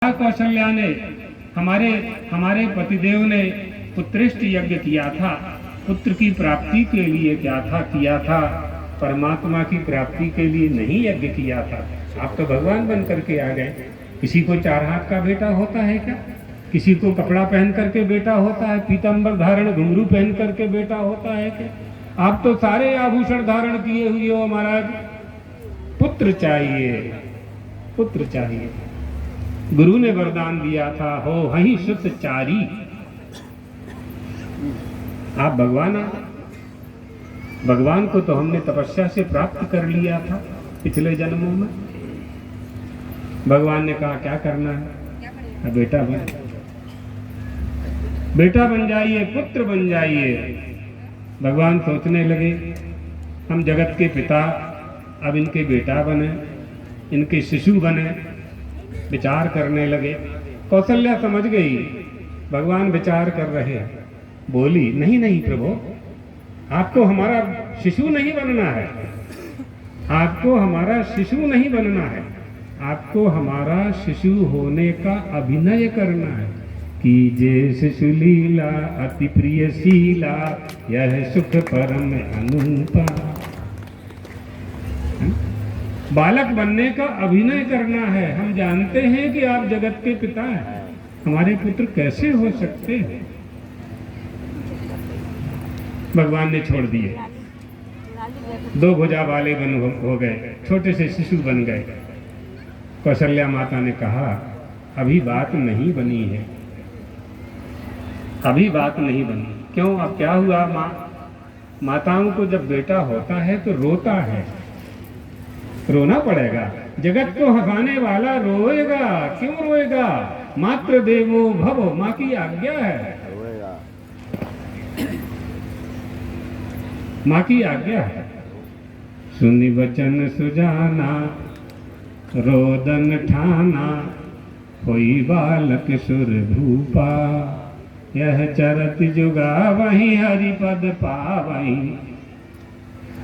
कौशल्या ने हमारे हमारे पतिदेव ने पुत्रेष्ट यज्ञ किया था, पुत्र की प्राप्ति के लिए किया था, परमात्मा की प्राप्ति के लिए नहीं यज्ञ किया था। आप तो भगवान बन करके आ गए। किसी को 4 हाथ का बेटा होता है क्या? किसी को कपड़ा पहन करके बेटा होता है? पीतांबर धारण घुंघरू पहन करके बेटा होता है क्या? आप तो सारे आभूषण धारण किए हुए हो महाराज। पुत्र चाहिए, पुत्र चाहिए। गुरु ने वरदान दिया था, हो वही सुत चारी। आप भगवान आ, भगवान को तो हमने तपस्या से प्राप्त कर लिया था पिछले जन्मों में। भगवान ने कहा क्या करना है? बेटा बन, बेटा बन जाइए, पुत्र बन जाइए। भगवान सोचने लगे, हम जगत के पिता, अब इनके बेटा बने, इनके शिशु बने। विचार करने लगे। कौशल्या समझ गई भगवान विचार कर रहे हैं। बोली, नहीं नहीं प्रभु, आपको हमारा शिशु नहीं बनना है, आपको हमारा शिशु नहीं बनना है, आपको हमारा शिशु होने का अभिनय करना है। कीजे शिशु लीला अति प्रिय शीला, यह सुख परम अनुपा। बालक बनने का अभिनय करना है। हम जानते हैं कि आप जगत के पिता हैं, हमारे पुत्र कैसे हो सकते हैं? भगवान ने छोड़ दिए। 2 भुजा वाले बन हो गए, छोटे से शिशु बन गए। कौशल्या माता ने कहा, अभी बात नहीं बनी है, अभी बात नहीं बनी। क्यों? अब क्या हुआ? माताओं को जब बेटा होता है तो रोता है, रोना पड़ेगा। जगत को हंसाने वाला रोएगा। क्यों रोएगा? मात्र देवो भव, माँ की आज्ञा है, माँ की आज्ञा है। सुनि वचन सुजाना, रोदन ठाना, होई बालक सुर भूपा। यह चरत जुगा वहीं हरिपद पावहीं।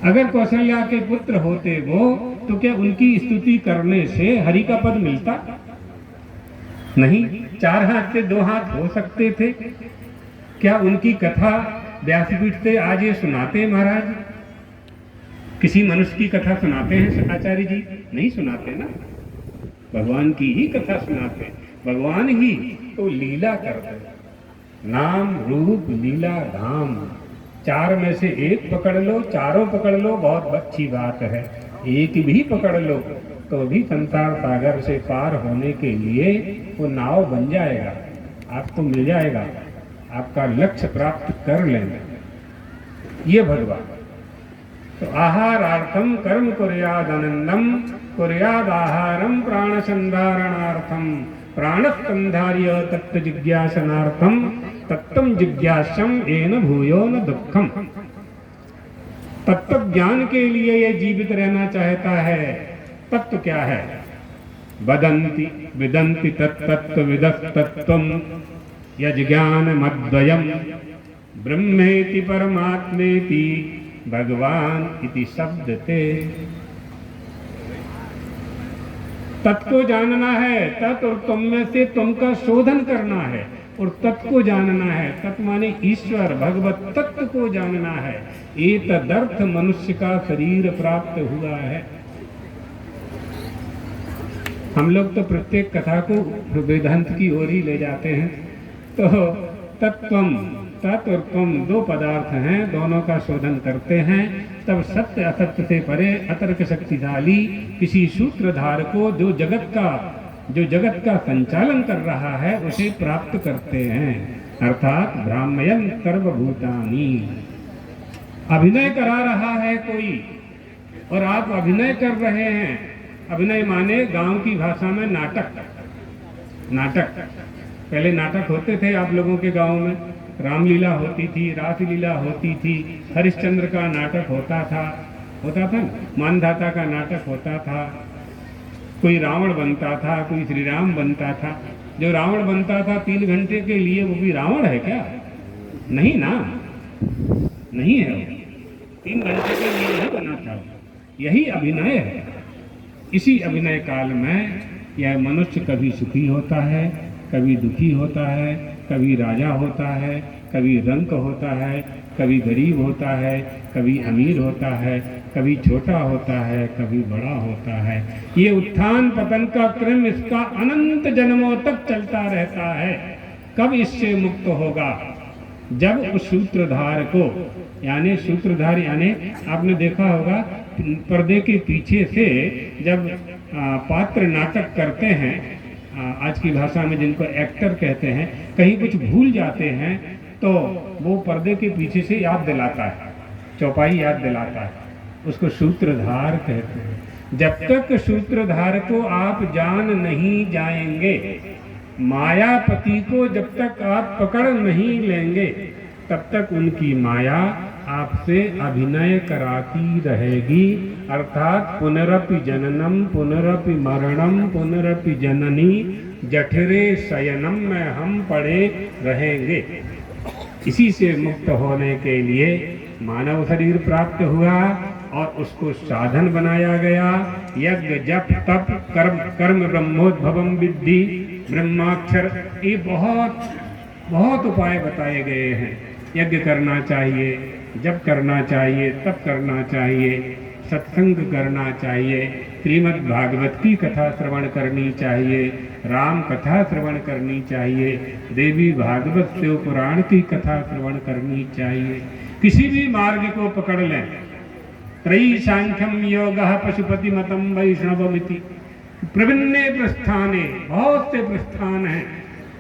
अगर कौशल्या के पुत्र होते वो, तो क्या उनकी स्तुति करने से हरि का पद मिलता? नहीं। 4 हाथ से 2 हाथ हो सकते थे। क्या उनकी कथा व्यासपीठ से आज ये सुनाते महाराज? किसी मनुष्य की कथा सुनाते हैं आचार्य जी? नहीं सुनाते ना, भगवान की ही कथा सुनाते। भगवान ही तो लीला करते, नाम रूप लीला धाम। 4 में से 1 पकड़ लो, चारों पकड़ लो, बहुत अच्छी बात है। 1 भी पकड़ लो तो भी संसार सागर से पार होने के लिए वो नाव बन जाएगा, आपको मिल जाएगा, आपका लक्ष्य प्राप्त कर लेंगे ये भगवान। तो आहारार्थम कर्म कुर्याद आनंदम, कुर्याद आहारम प्राण संधारणार्थम, प्राणस्कंधार्य तत्व जिज्ञासनार्थम, तत्व जिज्ञासम येन भूयो न दुखम। तत्व ज्ञान के लिए ये जीवित रहना चाहता है। तत्व क्या है? वदन्ति विदन्ति तत्तत्व विदस्तत्वम, यज्ञान मद्वयम, ब्रह्मेति परमात्मेति, भगवान इति शब्दते। तत्व को जानना है, तत्व और तुम में से तुम का शोधन करना है और तत्व को जानना है। तत्व माने ईश्वर, भगवत तत्व को जानना है। एतदर्थ मनुष्य का शरीर प्राप्त हुआ है। हम लोग तो प्रत्येक कथा को वेदांत की ओर ही ले जाते हैं। तो तत्वम, तत्व और तुम 2 पदार्थ हैं, दोनों का शोधन करते हैं, तब सत्य असत्य से परे अतर्क शक्तिशाली किसी सूत्रधार को जो जगत का संचालन कर रहा है उसे प्राप्त करते हैं। अर्थात ब्राह्मयन सर्वभूतानि। अभिनय करा रहा है कोई और आप अभिनय कर रहे हैं। अभिनय माने गांव की भाषा में नाटक। नाटक पहले नाटक होते थे आप लोगों के गांव में। रामलीला होती थी, रासलीला होती थी, हरिश्चंद्र का नाटक होता था मानधाता का नाटक होता था, कोई रावण बनता था, कोई श्री राम बनता था। जो रावण बनता था 3 घंटे के लिए, वो भी रावण है क्या? नहीं ना, नहीं है। 3 घंटे के लिए नहीं बना था। यही अभिनय है। इसी अभिनय काल में यह मनुष्य कभी सुखी होता है, कभी दुखी होता है, कभी राजा होता है, कभी रंक होता है, कभी गरीब होता है, कभी अमीर होता है, कभी छोटा होता है, कभी बड़ा होता है। ये उत्थान पतन का क्रम इसका अनंत जन्मों तक चलता रहता है। कब इससे मुक्त होगा? जब उस सूत्रधार को, यानी सूत्रधार यानी आपने देखा होगा पर्दे के पीछे से जब पात्र नाटक करते हैं, आज की भाषा में जिनको एक्टर कहते हैं, कहीं कुछ भूल जाते हैं तो वो पर्दे के पीछे से याद दिलाता है, चौपाई याद दिलाता है, उसको सूत्रधार कहते हैं। जब तक सूत्रधार को आप जान नहीं जाएंगे, मायापति को जब तक आप पकड़ नहीं लेंगे, तब तक उनकी माया आपसे अभिनय कराती रहेगी। अर्थात पुनरपि जननम पुनरपि मरणम पुनरपि जननी जठरे शयनम में हम पड़े रहेंगे। इसी से मुक्त होने के लिए मानव शरीर प्राप्त हुआ और उसको साधन बनाया गया। यज्ञ जप तप कर्म कर्म ब्रह्मोद्भवम विद्धि ब्रह्माक्षर, ये बहुत उपाय बताए गए हैं। यज्ञ करना चाहिए, जप करना चाहिए, तप करना चाहिए, सत्संग करना चाहिए, श्रीमद् भागवत की कथा श्रवण करनी चाहिए, राम कथा श्रवण करनी चाहिए, देवी भागवत शिव पुराण की कथा श्रवण करनी चाहिए। किसी भी मार्ग को पकड़ लें, त्रयी सांख्यम योगः पशुपति मतम वैष्णवमिति प्रभिन्ने प्रस्थाने, बहुत से प्रस्थान हैं,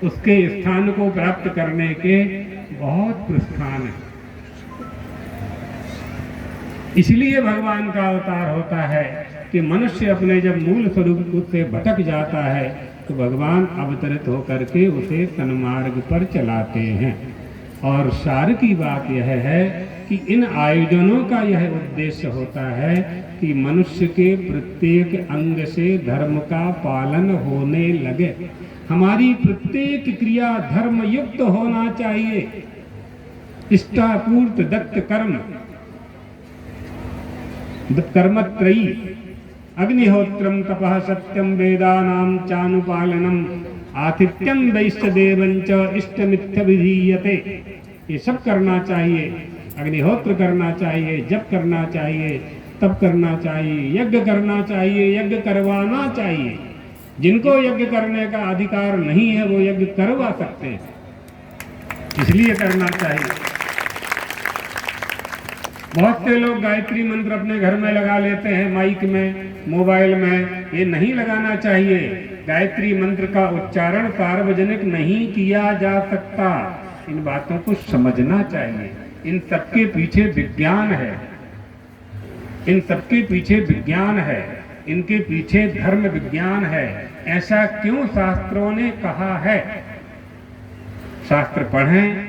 उसके स्थान को प्राप्त करने के बहुत प्रस्थान हैं। इसलिए भगवान का अवतार होता है कि मनुष्य अपने जब मूल स्वरूप से भटक जाता है तो भगवान अवतरित होकर के उसे सन्मार्ग पर चलाते हैं। और सार की बात यह है कि इन आयोजनों का यह उद्देश्य होता है कि मनुष्य के प्रत्येक अंग से धर्म का पालन होने लगे। हमारी प्रत्येक क्रिया धर्म युक्त होना चाहिए। इष्टापूर्त दत्त कर्म कर्मत्रयी अग्निहोत्रम तपः सत्यम वेदानां चानुपालनम आतिथ्यम वैश्चदेवंच इष्टमित्थ विधीयते। ये सब करना चाहिए। अग्निहोत्र करना चाहिए, जप करना चाहिए, तप करना चाहिए, यज्ञ करना चाहिए, यज्ञ करवाना चाहिए। जिनको यज्ञ करने का अधिकार नहीं है वो यज्ञ करवा सकते हैं, इसलिए करना चाहिए। बहुत से लोग गायत्री मंत्र अपने घर में लगा लेते हैं, माइक में, मोबाइल में। ये नहीं लगाना चाहिए। गायत्री मंत्र का उच्चारण सार्वजनिक नहीं किया जा सकता। इन बातों को समझना चाहिए। इन सबके पीछे विज्ञान है, इन सबके पीछे विज्ञान है, इनके पीछे धर्म विज्ञान है। ऐसा क्यों शास्त्रों ने कहा है? शास्त्र पढ़ें,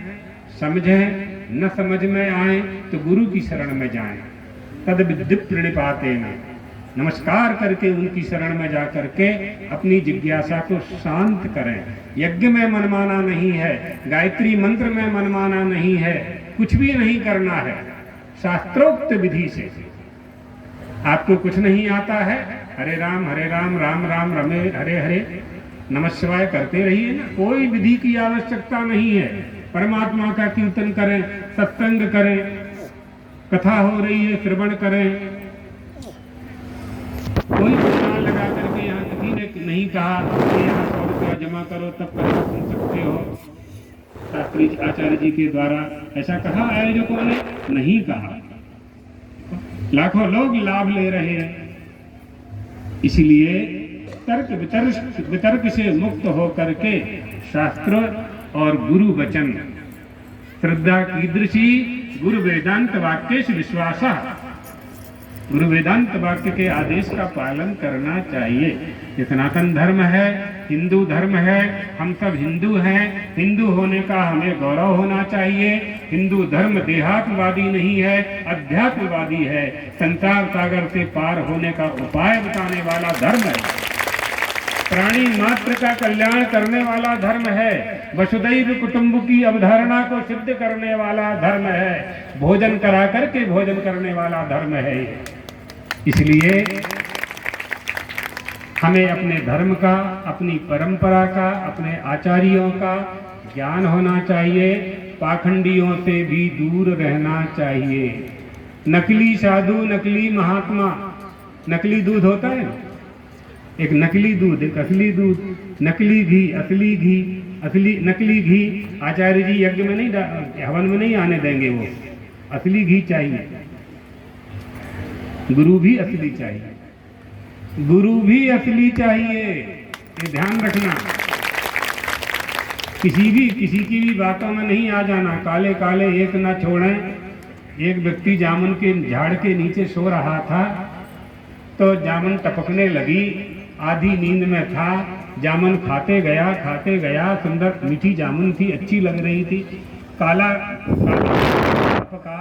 समझें, न समझ में आए तो गुरु की शरण में जाएं। तद विद्युत प्रणिपाते न, नमस्कार करके उनकी शरण में जा करके अपनी जिज्ञासा को शांत करें। यज्ञ में मनमाना नहीं है, गायत्री मंत्र में मनमाना नहीं है, कुछ भी नहीं करना है। शास्त्रोक्त विधि से आपको कुछ नहीं आता है, हरे राम राम राम रमे हरे हरे नमः शिवाय करते रहिए ना। कोई विधि की आवश्यकता नहीं है। परमात्मा का कीर्तन करें, सत्संग करें, कथा हो रही है श्रवण करें। कोई दुकान लगा करके यहाँ किसी ने नहीं कहा कि यहाँ 100 रुपया जमा करो तब कर सुन सकते हो। शास्त्री आचार्य जी के द्वारा ऐसा कहा आयोजकों ने? नहीं कहा। लाखों लोग लाभ ले रहे हैं। इसलिए तर्क वितर्क से मुक्त होकर के शास्त्र और गुरु वचन, श्रद्धा कीदृशी गुरु वेदांत वाक्य से विश्वास, गुरु वेदांत वाक्य के आदेश का पालन करना चाहिए। ये सनातन धर्म है, हिंदू धर्म है, हम सब हिंदू हैं। हिंदू होने का हमें गौरव होना चाहिए। हिंदू धर्म देहात्मवादी नहीं है, अध्यात्मवादी है। संसार सागर से पार होने का उपाय बताने वाला धर्म है। प्राणी मात्र का कल्याण करने वाला धर्म है। वसुदैव कुटुंब की अवधारणा को सिद्ध करने वाला धर्म है। भोजन करा करके भोजन करने वाला धर्म है। इसलिए हमें अपने धर्म का, अपनी परंपरा का, अपने आचार्यों का ज्ञान होना चाहिए। पाखंडियों से भी दूर रहना चाहिए। नकली साधु, नकली महात्मा, नकली दूध होता है, एक नकली दूध, एक असली दूध, नकली घी, असली घी, असली नकली घी आचार्य जी यज्ञ में नहीं, हवन में नहीं आने देंगे। वो असली घी चाहिए। गुरु भी असली चाहिए, गुरु भी असली चाहिए, ये ध्यान रखना। किसी की भी बातों में नहीं आ जाना। काले काले एक ना छोड़ें। एक व्यक्ति जामुन के झाड़ के नीचे सो रहा था, तो जामुन टपकने लगी, आधी नींद में था, जामुन खाते गया, सुंदर मीठी जामुन थी, अच्छी लग रही थी, काला टपका,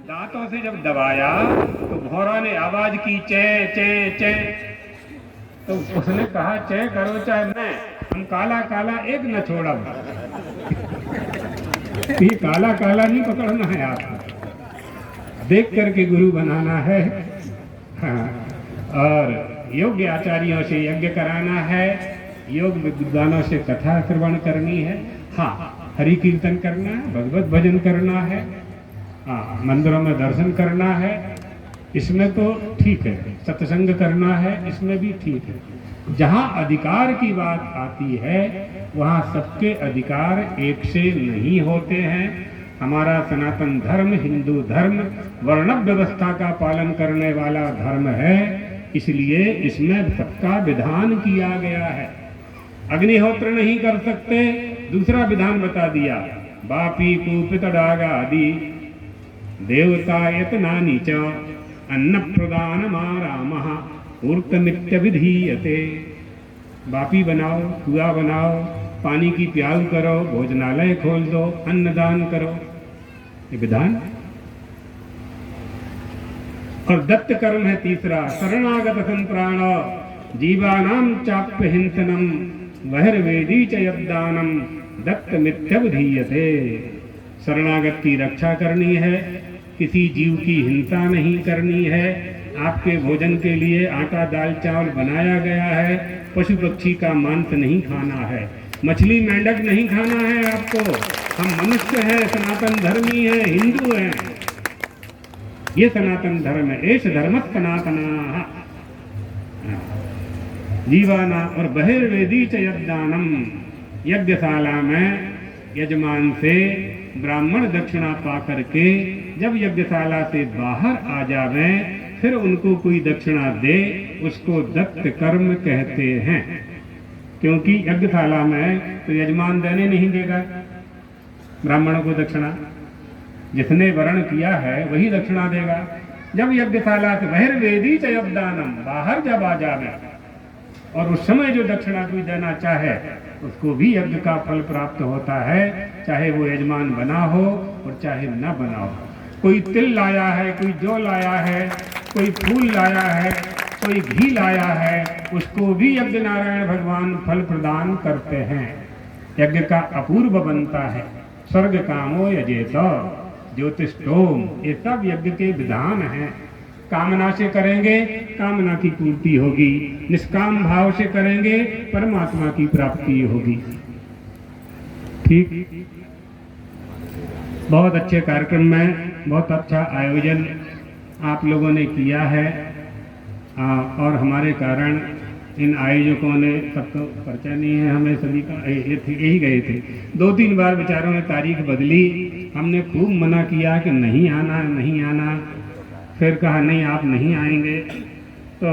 दांतों से जब दबाया तो भौरा ने आवाज की, चे चे चे। तो उसने कहा, चे करो चाहे मैं, हम काला काला एक न छोड़ा। ये काला काला नहीं पकड़ना है आपको, देख करके गुरु बनाना है। हाँ, और योग्य आचार्यों से यज्ञ कराना है, योग विद्वानों से कथा श्रवण करनी है। हाँ, हरि कीर्तन करना है, भगवत भजन करना है, हाँ, मंदिरों में दर्शन करना है, इसमें तो ठीक है। सत्संग करना है, इसमें भी ठीक है। जहाँ अधिकार की बात आती है वहाँ सबके अधिकार एक से नहीं होते हैं। हमारा सनातन धर्म हिंदू धर्म वर्ण व्यवस्था का पालन करने वाला धर्म है, इसलिए इसमें सबका विधान किया गया है। अग्निहोत्र नहीं कर सकते, दूसरा विधान बता दिया, बापी कूपित डागा आदि देवता यतनानि च अन्न प्रदान मारामः पूर्त नित्य विधीयते। बापी बनाओ, कुआ बनाओ, पानी की प्याऊ करो, भोजनालय खोल दो, अन्नदान करो, ये विधान। और दत्त कर्म है तीसरा, शरणागत संप्राण जीवानाम चाप्य हिंसनम बहिर्वेदी च यद्दानम दत्त मिथ्य विधीयते। शरणागत की रक्षा करनी है, किसी जीव की हिंसा नहीं करनी है। आपके भोजन के लिए आटा दाल चावल बनाया गया है, पशु पक्षी का मांस नहीं खाना है, मछली मेंढक नहीं खाना है आपको। हम मनुष्य हैं, सनातन धर्मी हैं, हिंदू हैं, ये सनातन धर्म है। एष धर्म सनातना जीवाना। और बहिर्वेदी च यद्दानम, यज्ञशाला में यजमान से ब्राह्मण दक्षिणा पा करके जब यज्ञशाला से बाहर आ जावे, फिर उनको कोई दक्षिणा दे, उसको दत्त कर्म कहते हैं। क्योंकि यज्ञशाला में तो यजमान देने नहीं देगा ब्राह्मणों को दक्षिणा, जिसने वर्ण किया है वही दक्षिणा देगा। जब यज्ञशाला से बहिर्वेदी च यद्दानम, बाहर जब आ जावे और उस समय जो दक्षिणा कोई देना चाहे उसको भी यज्ञ का फल प्राप्त होता है, चाहे वो यजमान बना हो और चाहे न बना हो। कोई तिल लाया है, कोई जौ लाया है, कोई फूल लाया है, कोई घी लाया है, उसको भी यज्ञ नारायण भगवान फल प्रदान करते हैं। यज्ञ का अपूर्व बनता है। स्वर्ग कामो यजेत ज्योतिष्टोम, ये सब यज्ञ के विधान हैं। कामना से करेंगे कामना की पूर्ति होगी, निष्काम भाव से करेंगे परमात्मा की प्राप्ति होगी। ठीक, बहुत अच्छे कार्यक्रम में बहुत अच्छा आयोजन आप लोगों ने किया है, और हमारे कारण इन आयोजकों ने, सबको परिचय नहीं है हमें सभी का, यही गए थे। 2-3 बार बेचारों ने तारीख बदली, हमने खूब मना किया कि नहीं आना नहीं आना, फिर कहा नहीं आप नहीं आएंगे, तो